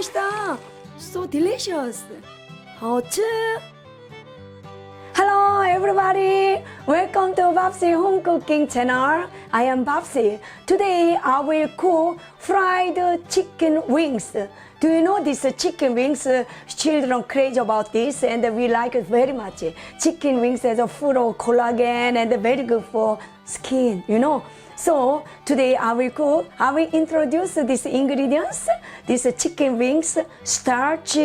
맛있다. So delicious.好吃. Hello everybody. Welcome to Babsi Home Cooking Channel. I am Babsi. Today I will cook fried chicken wings. Do you know this chicken wings? Children crazy about this and we like it very much. Chicken wings is full of collagen and very good for skin, you know. So today I will introduce these ingredients, these chicken wings, starch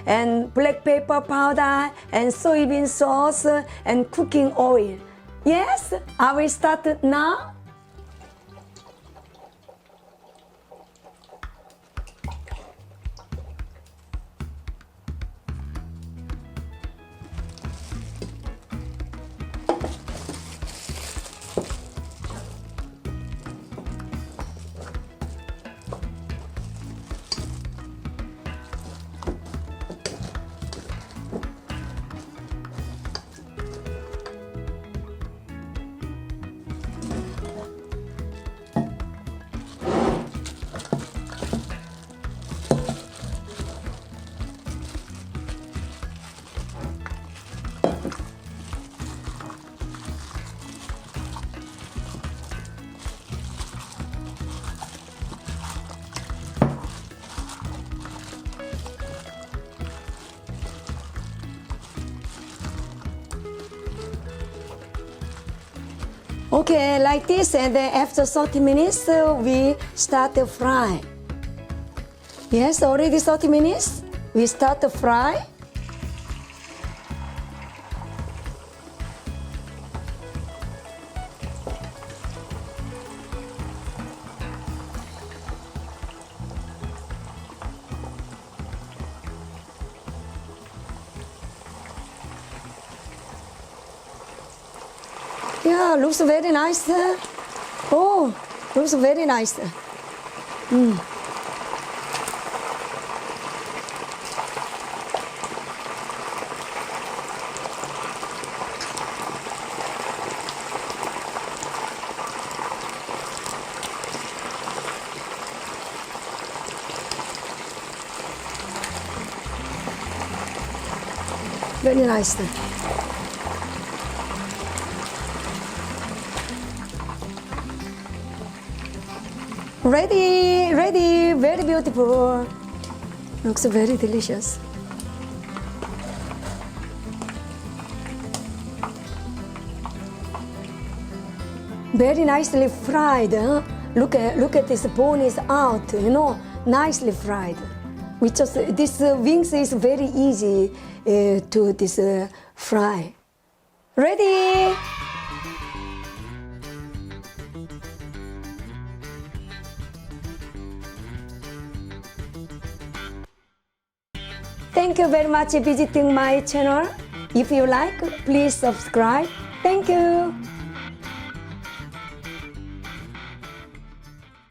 and black pepper powder and soybean sauce and cooking oil. Yes, I will start now. Okay, like this, and then after 30 minutes, we start to fry. Yes, already 30 minutes, we start to fry. Yeah, looks very nice. Oh, looks very nice. Very nice. Ready, very beautiful. Looks very delicious. Very nicely fried. Huh? Look at this bone is out. You know, nicely fried. This wings is very easy to this fry. Ready. Thank you very much for visiting my channel. If you like, please subscribe. Thank you.